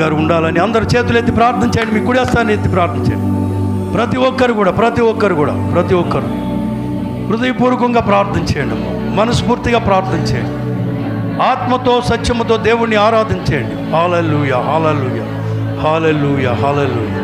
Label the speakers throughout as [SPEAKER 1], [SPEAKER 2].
[SPEAKER 1] గారు ఉండాలని అందరు చేతులు ఎత్తి ప్రార్థన చేయండి. మీ కుడి హస్తాన్ని ఎత్తి ప్రార్థన చేయండి. ప్రతి ఒక్కరు హృదయపూర్వకంగా ప్రార్థన చేయండి. మనస్ఫూర్తిగా ప్రార్థన చేయండి. ఆత్మతో సత్యముతో దేవుణ్ణి ఆరాధించేయండి. హల్లెలూయా, హల్లెలూయా, హల్లెలూయా, హల్లెలూయా.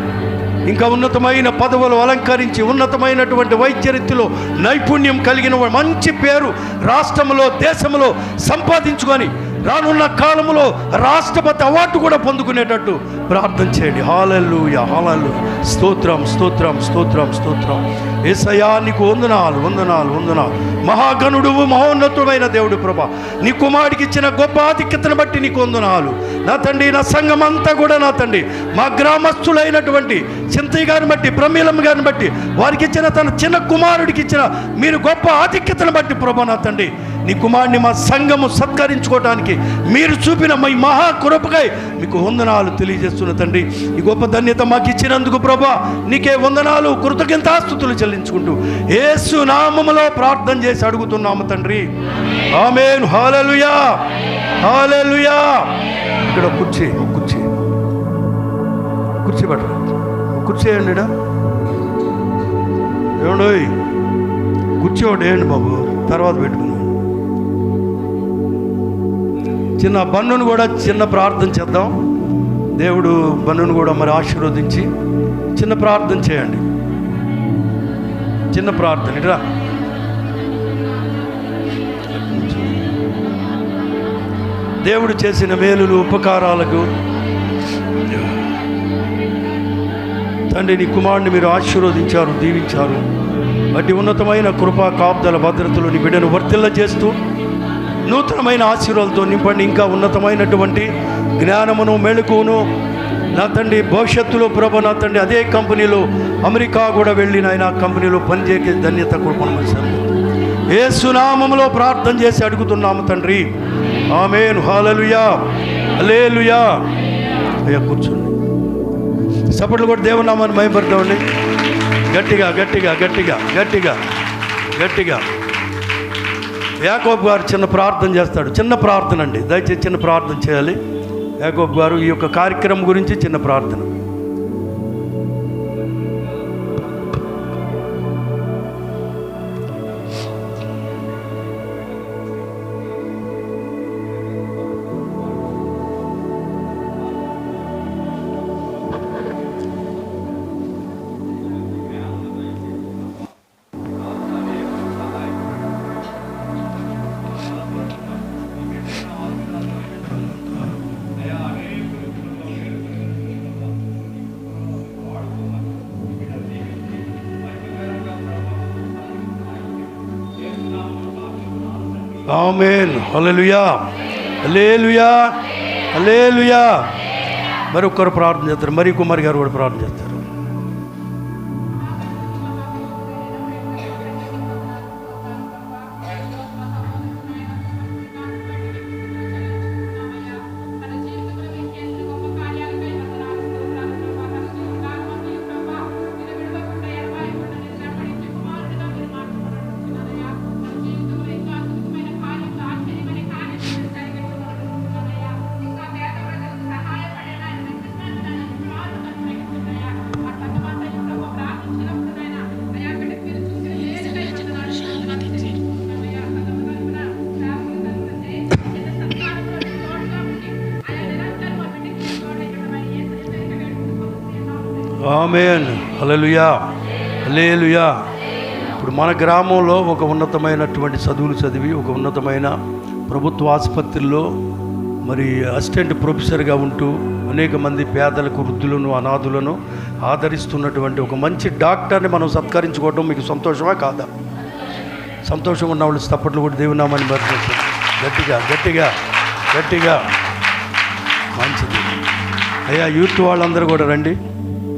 [SPEAKER 1] ఇంకా ఉన్నతమైన పదవులు అలంకరించి ఉన్నతమైనటువంటి వైద్యరీతిలో నైపుణ్యం కలిగిన మంచి పేరు రాష్ట్రంలో దేశంలో సంపాదించుకొని రానున్న కాలంలో రాష్ట్రపతి అవార్డు కూడా పొందుకునేటట్టు ప్రార్థన చేయండి. హల్లెలూయా, హల్లెలూయా. స్తోత్రం, స్తోత్రం, స్తోత్రం, స్తోత్రం. యేసయ్యా నీకు వందనాలు, వందనాలు, వందనాలు. మహాగణుడు, మహోన్నతుడైన దేవుడు ప్రభా, నీ కుమారుడికి ఇచ్చిన గొప్ప ఆధిక్యతను బట్టి నీకు వందనాలు నా తండ్రి. నా సంఘం అంతా కూడా నా తండ్రి, మా గ్రామస్తులైనటువంటి చింతయ్య గారిని బట్టి, ప్రమీలమ్మ గారిని బట్టి, వారికి ఇచ్చిన తన చిన్న కుమారుడికి ఇచ్చిన మీరు గొప్ప ఆధిక్యతను బట్టి ప్రభా నా తండ్రి, నీ కుమారుడిని మా సంఘము సత్కరించుకోవడానికి మీరు చూపిన మీ మహాకృపకై మీకు వందనాలు తెలియజేస్తున్న తండ్రి. ఈ గొప్ప ధన్యత మాకు ఇచ్చినందుకు ప్రభా నీకే వందనాలు, కృతజ్ఞతాస్తుతులు చెల్లించుకుంటూ యేసు నామములో ప్రార్థన చేసి అడుగుతున్నాము తండ్రి. ఆమేన్. హల్లెలూయా, హల్లెలూయా. ఇక్కడ కుర్చీ పట్టరా, కుర్చీ వేయండి. ఏమండో కుర్చీ ఒకటి వేయండి బాబు, తర్వాత పెట్టుకున్నాం. చిన్న బన్నును కూడా చిన్న ప్రార్థన చేద్దాం. దేవుడు బన్నును కూడా మరి ఆశీర్వదించి చిన్న ప్రార్థన చేయండి. చిన్న ప్రార్థన ఇట్లా. దేవుడు చేసిన మేలులు ఉపకారాలకు తండ్రి నీ కుమారుడిని మీరు ఆశీర్వదించారు, దీవించారు. వాటి ఉన్నతమైన కృపా కాపుదల భద్రతలు నీ బిడ్డను వర్తిల్ల చేస్తూ నూతనమైన ఆశీర్వాదాలతో నింపండి. ఇంకా ఉన్నతమైనటువంటి జ్ఞానమును మెళకువను నా తండ్రి భవిష్యత్తులో ప్రభ నా తండ్రి అదే కంపెనీలో అమెరికా కూడా వెళ్ళి నాయన కంపెనీలో పనిచేసే ధన్యత కృపను యేసు నామములో ప్రార్థన చేసి అడుగుతున్నాము తండ్రి. ఆమేన్. హల్లెలూయా, హల్లెలూయా. అయ్యా కూర్చోండి. సపోర్ట్లు కూడా దేవుని నామాన్ని మహిమపడతామండి. గట్టిగా గట్టిగా గట్టిగా గట్టిగా గట్టిగా. యాకోబు గారు చిన్న ప్రార్థన చేస్తాడు. చిన్న ప్రార్థన అండి, దయచేసి చిన్న ప్రార్థన చేయాలి. యాకోబు గారు ఈ యొక్క కార్యక్రమం గురించి చిన్న ప్రార్థన. ఆమేన్. హల్లెలూయా, హల్లెలూయా, హల్లెలూయా. మరి ఒక్కరు ప్రార్థన చేస్తారు. మరి కుమార్ గారు కూడా ప్రార్థన చేస్తారు. ఆమేన్. హల్లెలూయా, హల్లెలూయా. ఇప్పుడు మన గ్రామంలో ఒక ఉన్నతమైనటువంటి చదువులు చదివి ఒక ఉన్నతమైన ప్రభుత్వ ఆసుపత్రుల్లో మరి అసిస్టెంట్ ప్రొఫెసర్గా ఉంటూ అనేక మంది పేదలకు, వృద్ధులను, అనాథులను ఆదరిస్తున్నటువంటి ఒక మంచి డాక్టర్ని మనం సత్కరించుకోవడం మీకు సంతోషమా కాదా? సంతోషంగా ఉన్న వాళ్ళు తప్పట్లు కూడా దేవునామాన్ని మర్చిపోతారు. గట్టిగా గట్టిగా గట్టిగా. మంచిది అయ్యా. యూత్ వాళ్ళందరూ కూడా రండి,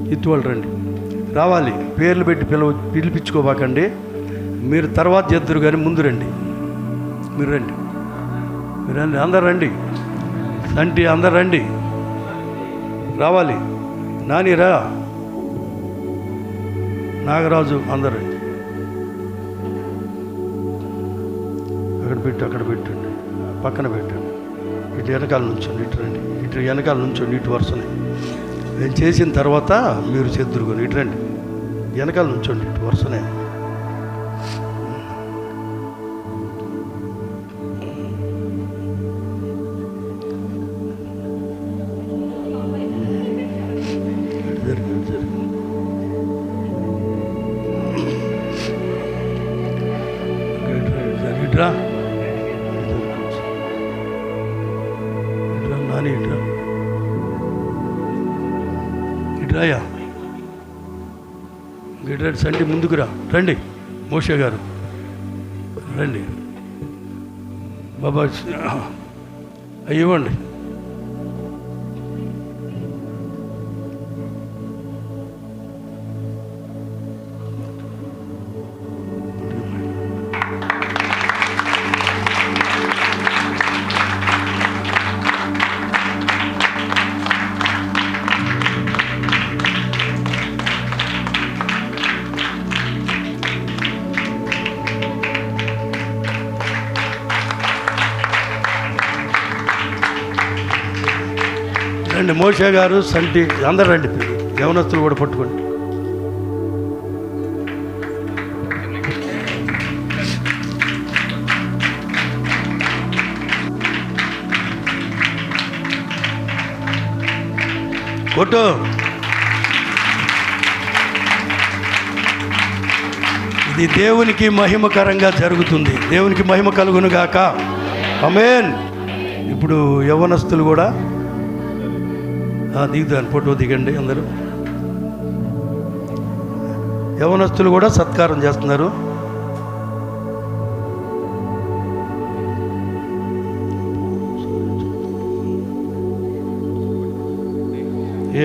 [SPEAKER 1] యూత్ వాళ్ళు రండి, రావాలి. పేర్లు పెట్టి పిలిపించుకోబాకండి. మీరు తర్వాత చేద్దరు కానీ ముందు రండి. మీరు రండి, మీరు రండి, అందరు రండి. సంటి అందరు రండి, రావాలి. నానిరా, నాగరాజు అందరు రండి. అక్కడ పెట్టండి, పక్కన పెట్టండి. ఇటు వెనకాల నుంచోండి, ఇటు రండి, ఇటు వెనకాల నుంచోండి, ఇటు వరుసనే. నేను చేసిన తర్వాత మీరు చెద్దురుకొని ఇటు రండి, వెనకాల నుంచోండి, ఇటు వరుసనే. ఇట్రా నాని, ఇట్రా ఇట్రాయా, ఇట్రా సండి, ముందుకు రండి. మోషే గారు రండి. బాబా ఇవ్వండి. రండి మోషే గారు, సంటి అందరు రండి, యవనస్తులు కూడా పట్టుకోండి. కొట్టు. ఇది దేవునికి మహిమకరంగా జరుగుతుంది. దేవునికి మహిమ కలుగును గాక. ఆమేన్. ఇప్పుడు యవనస్తులు కూడా దిగుతాను, ఫోటో దిగండి అందరూ. యవనస్తులు కూడా సత్కారం చేస్తున్నారు.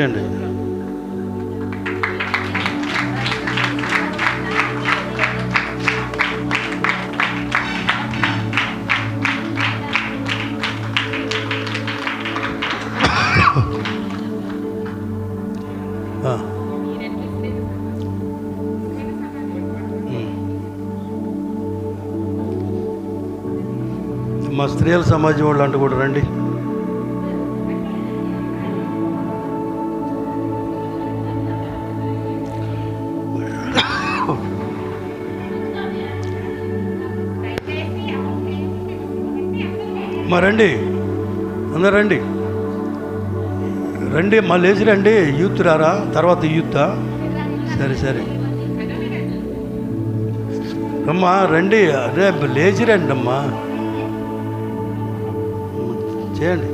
[SPEAKER 1] ఏండి మా స్త్రీల సమాజం వాళ్ళు అంటూ కూడా రండి. మా రండి, అందరు రండి, రండి, మా లేచి రండి. యూత్ రారా, తర్వాత యూతా? సరే సరే అమ్మా రండి, అదే లేచి రండి అమ్మా, చేయండి.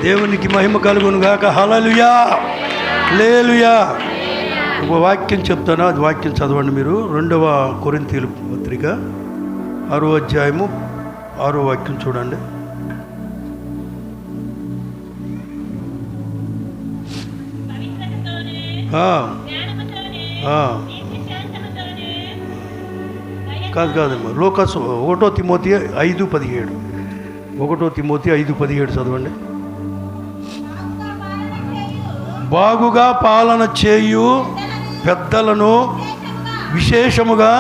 [SPEAKER 1] దేవునికి మహిమ కలుగును గాక. హల్లెలూయా, హల్లెలూయా. ఒక వాక్యం చెప్తాను, అది వాక్యం చదవండి మీరు. 2వ కొరింథీయుల పత్రిక 6వ అధ్యాయము 6వ వాక్యం చూడండి. కాదమ్మా, లోకాసు 1 తిమోతి 5:17. 1 తిమోతి 5:17 చదవండి. బాగుగా పాలన చేయు పెద్దలను విశేషముగా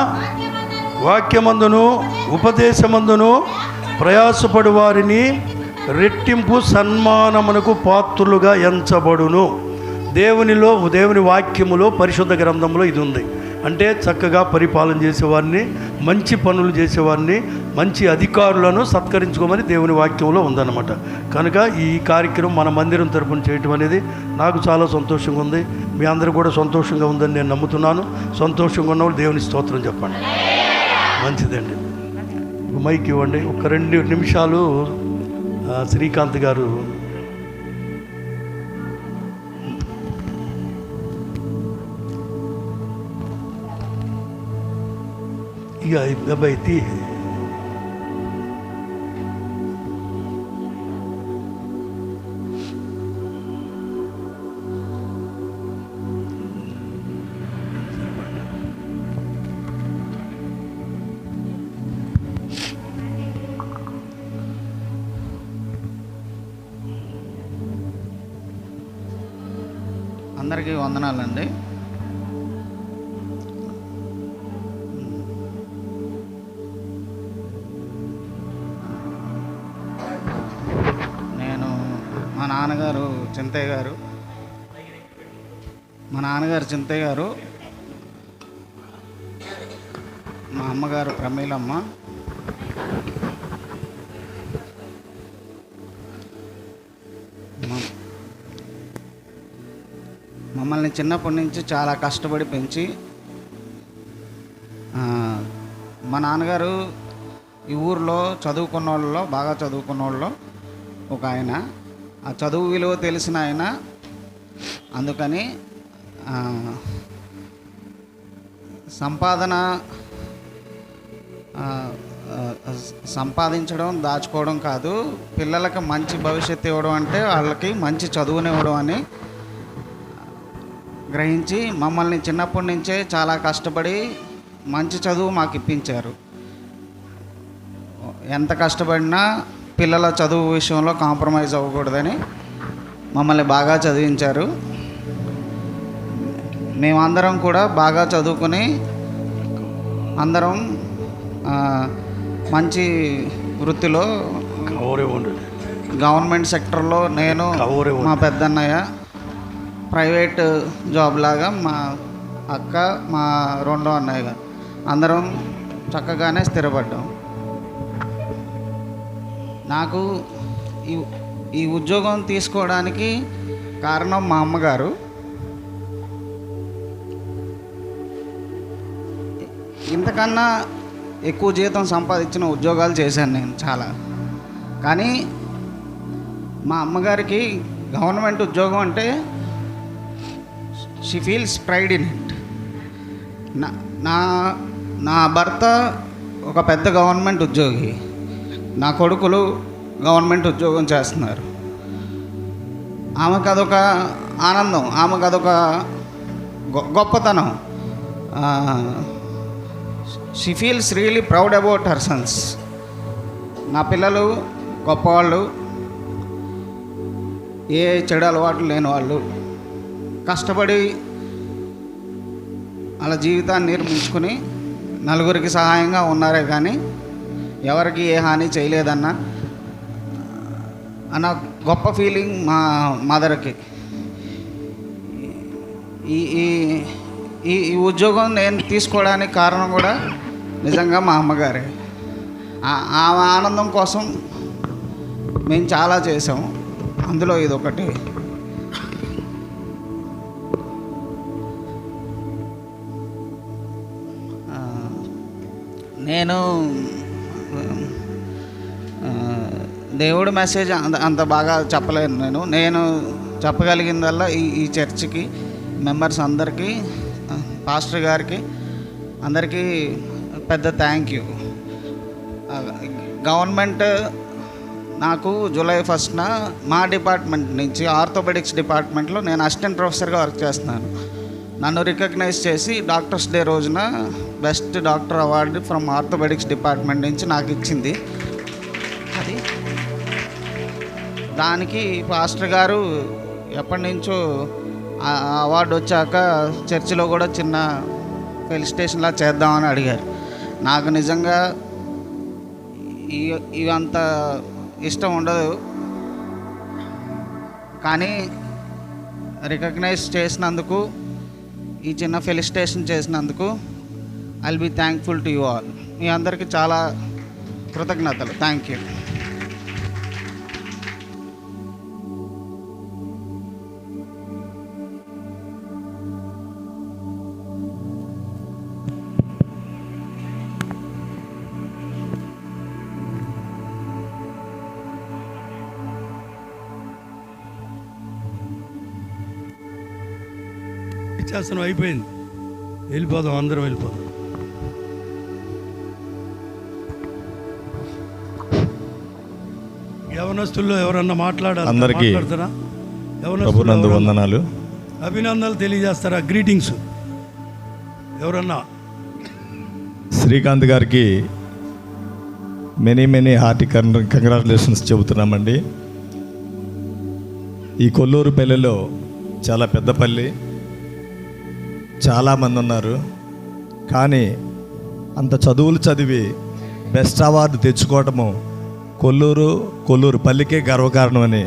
[SPEAKER 1] వాక్యమందును ఉపదేశమందును ప్రయాసపడు వారిని రెట్టింపు సన్మానమునకు పాత్రులుగా ఎంచబడును. దేవుని వాక్యములో, పరిశుద్ధ గ్రంథంలో ఇది ఉంది. అంటే చక్కగా పరిపాలన చేసేవారిని, మంచి పనులు చేసేవారిని, మంచి అధికారులను సత్కరించుకోమని దేవుని వాక్యంలో ఉందన్నమాట. కనుక ఈ కార్యక్రమం మన మందిరం తరపున చేయటం అనేది నాకు చాలా సంతోషంగా ఉంది. మీ అందరూ కూడా సంతోషంగా ఉందని నేను నమ్ముతున్నాను. సంతోషంగా ఉన్నవాళ్ళు దేవుని స్తోత్రం చెప్పండి. మంచిదండి. మైక్ ఇవ్వండి. ఒక 2 నిమిషాలు శ్రీకాంత్ గారు ఇక అబ్బాయి తీ.
[SPEAKER 2] అందరికీ వందనాలండి. నేను మా నాన్నగారు చింతయ్య గారు, మా అమ్మగారు ప్రమీలమ్మ. మమ్మల్ని చిన్నప్పటి నుంచి చాలా కష్టపడి పెంచి, మా నాన్నగారు ఈ ఊర్లో చదువుకున్న వాళ్ళలో బాగా చదువుకున్న వాళ్ళలో ఒక ఆయన, ఆ చదువు విలువ తెలిసిన ఆయన. అందుకని సంపాదించడం దాచుకోవడం కాదు, పిల్లలకి మంచి భవిష్యత్తు ఇవ్వడం అంటే వాళ్ళకి మంచి చదువునివ్వడం అని గ్రహించి మమ్మల్ని చిన్నప్పటి నుంచే చాలా కష్టపడి మంచి చదువు మాకు ఇప్పించారు. ఎంత కష్టపడినా పిల్లల చదువు విషయంలో కాంప్రమైజ్ అవ్వకూడదని మమ్మల్ని బాగా చదివించారు. మేమందరం కూడా బాగా చదువుకుని అందరం మంచి వృత్తిలో గవర్నమెంట్ సెక్టర్లో, నేను మా పెద్దన్నయ్య ప్రైవేట్ జాబ్ లాగా, మా అక్క, మా రెండో అన్నయ్య గారు అందరం చక్కగానే స్థిరపడ్డాం. నాకు ఈ ఉద్యోగం తీసుకోవడానికి కారణం మా అమ్మగారు. ఇంతకన్నా ఎక్కువ జీతం సంపాదించిన ఉద్యోగాలు చేశాను నేను చాలా. కానీ మా అమ్మగారికి గవర్నమెంట్ ఉద్యోగం అంటే she feels pride in it. నా భర్త ఒక పెద్ద గవర్నమెంట్ ఉద్యోగి, నా కొడుకులు గవర్నమెంట్ ఉద్యోగం చేస్తున్నారు. ఆమెకు అదొక ఆనందం, ఆమెకు అదొక గొప్పతనం. She feels really proud about her son's. నా పిల్లలు గొప్పవాళ్ళు, ఏ చెడు అలవాట్లు లేని వాళ్ళు, కష్టపడి అలా జీవితాన్ని నిర్మించుకుని నలుగురికి సహాయంగా ఉన్నారే కానీ ఎవరికి ఏ హాని చేయలేదన్న గొప్ప ఫీలింగ్ మా మదర్కి. ఈ ఉద్యోగం నేను తీసుకోవడానికి కారణం కూడా నిజంగా మా అమ్మగారే. ఆమె ఆనందం కోసం మేము చాలా చేసాము, అందులో ఇదొకటి. నేను దేవుడి మెసేజ్ అంత బాగా చెప్పలేను. నేను చెప్పగలిగిందల్లా ఈ చర్చికి మెంబర్స్ అందరికీ, పాస్టర్ గారికి అందరికీ పెద్ద థ్యాంక్ యూ. గవర్నమెంట్ నాకు జూలై 1న మా డిపార్ట్మెంట్ నుంచి ఆర్థోపెడిక్స్ డిపార్ట్మెంట్లో నేను అసిస్టెంట్ ప్రొఫెసర్గా వర్క్ చేస్తున్నాను. నన్ను రికగ్నైజ్ చేసి డాక్టర్స్ డే రోజున best doctor award from orthopaedics department నుంచి నాకు ఇచ్చింది. అది దానికి పాస్టర్ గారు ఎప్పటి నుంచో ఆ అవార్డు వచ్చాక చర్చిలో కూడా చిన్న ఫెలిసిటేషన్లా చేద్దామని అడిగారు. నాకు నిజంగా ఇవంత ఇష్టం ఉండదు, కానీ రికగ్నైజ్ చేసినందుకు, ఈ చిన్న ఫెలిసిటేషన్ చేసినందుకు I'll be thankful to you all. మీ అందరికీ చాలా కృతజ్ఞతలు. Thank you.
[SPEAKER 1] శాసనం అయిపోయింది, వెళ్ళిపోదాం, అందరం వెళ్ళిపోదాం. యవనస్తుల్లో ఎవరన్నా మాట్లాడాలి?
[SPEAKER 3] అందరికీ ప్రభునందు వందనాలు,
[SPEAKER 1] అభినందనలు తెలియజేస్తారా? గ్రీటింగ్స్ ఎవరన్నా?
[SPEAKER 3] శ్రీకాంత్ గారికి మెనీ హార్టీ కంగ్రాచులేషన్స్ చెబుతున్నామండి. ఈ కొల్లూరుపల్లిలో చాలా పెద్దపల్లి, చాలామంది ఉన్నారు. కానీ అంత చదువులు చదివి బెస్ట్ అవార్డు తెచ్చుకోవటము కొల్లూరు పల్లికే గర్వకారణమని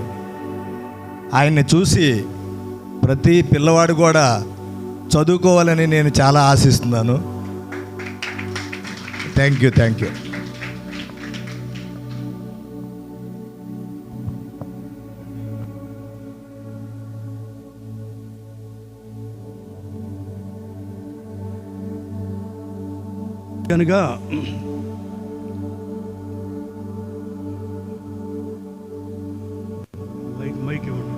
[SPEAKER 3] ఆయన్ని చూసి ప్రతి పిల్లవాడు కూడా చదువుకోవాలని నేను చాలా ఆశిస్తున్నాను. Thank you.
[SPEAKER 1] కనుక మైక్ ఇవ్వండి.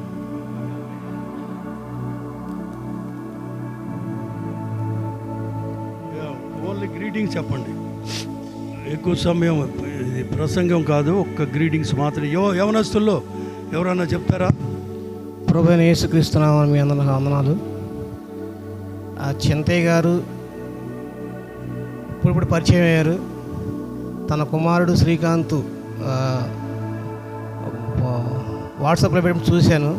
[SPEAKER 1] ఓన్లీ గ్రీటింగ్స్ చెప్పండి. ఎక్కువ సమయం ఇది ప్రసంగం కాదు, ఒక్క గ్రీటింగ్స్ మాత్రమే. యవనస్తుల్లో ఎవరన్నా చెప్తారా?
[SPEAKER 4] ప్రభువైన యేసుక్రీస్తు నామమున మీ అందరికీ వందనాలు. చింతయ్య గారు ఇప్పుడు పరిచయం అయ్యారు. తన కుమారుడు శ్రీకాంత్ వాట్సాప్లో పెట్టి చూశాను.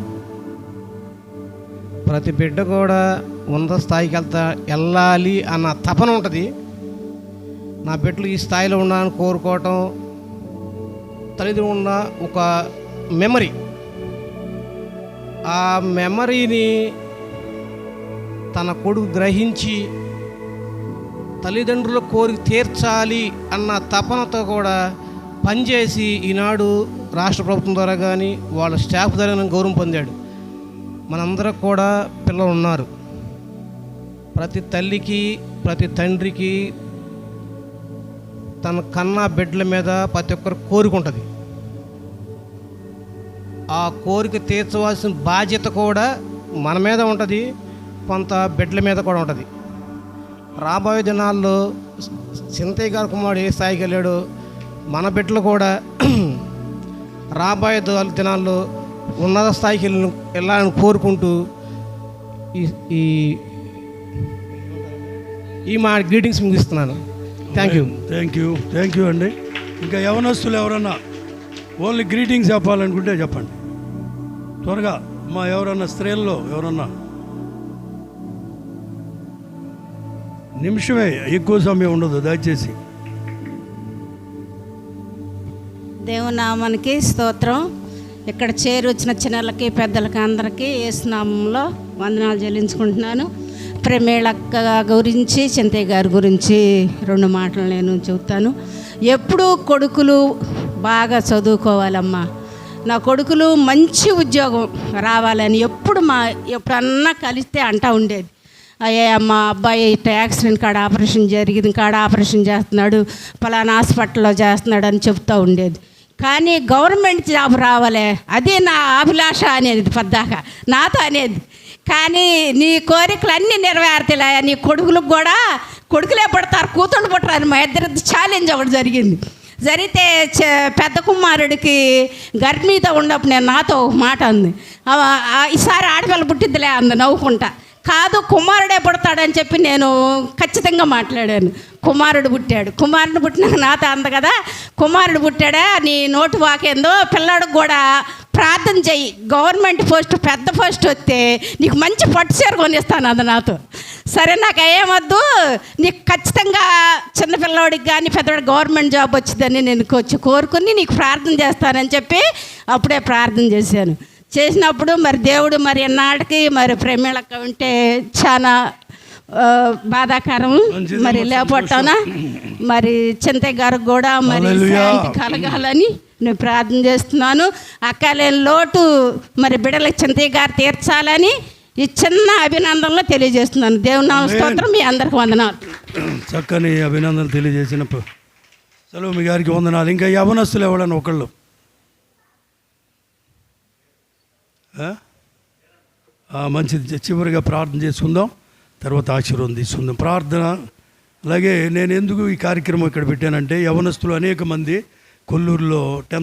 [SPEAKER 4] ప్రతి బిడ్డ కూడా ఉన్నత స్థాయికి వెళ్ళాలి అన్న తపన ఉంటుంది. నా బిడ్డలు ఈ స్థాయిలో ఉండాలని కోరుకోవటం, తల్లిదండ్రులు ఉన్న ఒక మెమరీ, ఆ మెమరీని తన కొడుకు గ్రహించి తల్లిదండ్రుల కోరిక తీర్చాలి అన్న తపనతో కూడా పనిచేసి ఈనాడు రాష్ట్ర ప్రభుత్వం ద్వారా కానీ వాళ్ళ స్టాఫ్ ద్వారా గౌరవం పొందాడు. మనందరికి కూడా పిల్లలు ఉన్నారు. ప్రతి తల్లికి ప్రతి తండ్రికి తన కన్నా బిడ్డల మీద ప్రతి ఒక్కరు కోరిక ఉంటుంది. ఆ కోరిక తీర్చవలసిన బాధ్యత కూడా మన మీద ఉంటుంది, కొంత బిడ్డల మీద కూడా ఉంటుంది. రాబోయే దినాల్లో చింతయ్య గారి కుమారుడు ఏ స్థాయికి వెళ్ళాడో మన బిడ్డలు కూడా రాబోయే దినాల్లో ఉన్నత స్థాయికి వెళ్ళాలని కోరుకుంటూ ఈ మా గ్రీటింగ్స్ ముగిస్తున్నాను. థ్యాంక్
[SPEAKER 1] యూ అండి. ఇంకా యవనస్తులు ఎవరన్నా ఓన్లీ గ్రీటింగ్స్ చెప్పాలనుకుంటే చెప్పండి త్వరగా. మా ఎవరన్నా స్త్రీల్లో ఎవరన్నా నిమిషమే, ఎక్కువ సమయం ఉండదు దయచేసి.
[SPEAKER 5] దేవుని నామానికి స్తోత్రం. ఇక్కడ చేరి వచ్చిన చిన్నలకి పెద్దలకి అందరికీ యేసు నామంలో వందనాలు చెల్లించుకుంటున్నాను. ప్రమేళక్క గురించి చింతయ్య గారి గురించి 2 మాటలు నేను చెబుతాను. ఎప్పుడూ కొడుకులు బాగా చదువుకోవాలమ్మా, నా కొడుకులు మంచి ఉద్యోగం రావాలని ఎప్పుడన్నా కలిస్తే అంటూ ఉండేది. అయ్యే మా అబ్బాయి యాక్సిడెంట్ కాడ ఆపరేషన్ జరిగింది, కాడ ఆపరేషన్ చేస్తున్నాడు, పలానా హాస్పిటల్లో చేస్తున్నాడు అని చెప్తూ ఉండేది. కానీ గవర్నమెంట్ జాబ్ రావాలే, అదే నా అభిలాష అనేది పద్దాక నాతో అనేది. కానీ నీ కోరికలు అన్నీ నెరవేరుతాయా, నీ కొడుకులకు కూడా కొడుకులే పుడతారు, కూతుళ్ళు పుట్టరాని మా ఇద్దరి ఛాలెంజ్ ఒకటి జరిగితే పెద్ద కుమారుడికి గర్భిణీతో ఉన్నప్పుడు నేను నాతో ఒక మాట అంది, ఈసారి ఆడపిల్ల పుట్టిద్దిలే అంది నవ్వుకుంటా. కాదు కుమారుడే పుడతాడని చెప్పి నేను ఖచ్చితంగా మాట్లాడాను. కుమారుడు పుట్టినాక నాతో అంద కదా, కుమారుడు పుట్టాడా, నీ నోటు వాకేందో పిల్లాడికి కూడా ప్రార్థన చెయ్యి, గవర్నమెంట్ పోస్ట్ పెద్ద పోస్ట్ వస్తే నీకు మంచి పట్టు చీర కొనిస్తాను అంది నాతో. సరే నాకు ఏమొద్దు, నీకు ఖచ్చితంగా చిన్నపిల్లవాడికి కానీ పెద్దవాడికి గవర్నమెంట్ జాబ్ వచ్చిందని నేను కోరుకుని నీకు ప్రార్థన చేస్తానని చెప్పి అప్పుడే ప్రార్థన చేసినప్పుడు మరి దేవుడు మరి ఎన్నాటికి మరి ప్రేమేళక్క ఉంటే చాలా బాధాకరం. మరి లేకపోతానా మరి చింతయ్య గారికి కూడా మరి శాంతి కలగాలని నేను ప్రార్థన చేస్తున్నాను. అక్కలేని లోటు మరి బిడ్డలకు చింతయ్య గారు తీర్చాలని ఈ చిన్న అభినందనలు తెలియజేస్తున్నాను. దేవుని నామ స్తోత్రం. మీ అందరికి వందనాలు.
[SPEAKER 1] చక్కని అభినందనలు తెలియజేసిన సలోమి గారికి వందనాలు. ఇంకా యవనస్తులు ఎవడన్నా ఒకళ్ళు మంచిది. చివరిగా ప్రార్థన చేసుకుందాం, తర్వాత ఆశీర్వాదం తీసుకుందాం. ప్రార్థన. అలాగే నేను ఎందుకు ఈ కార్యక్రమం ఇక్కడ పెట్టానంటే యవనస్తులు అనేక మంది కొల్లూరులో 10th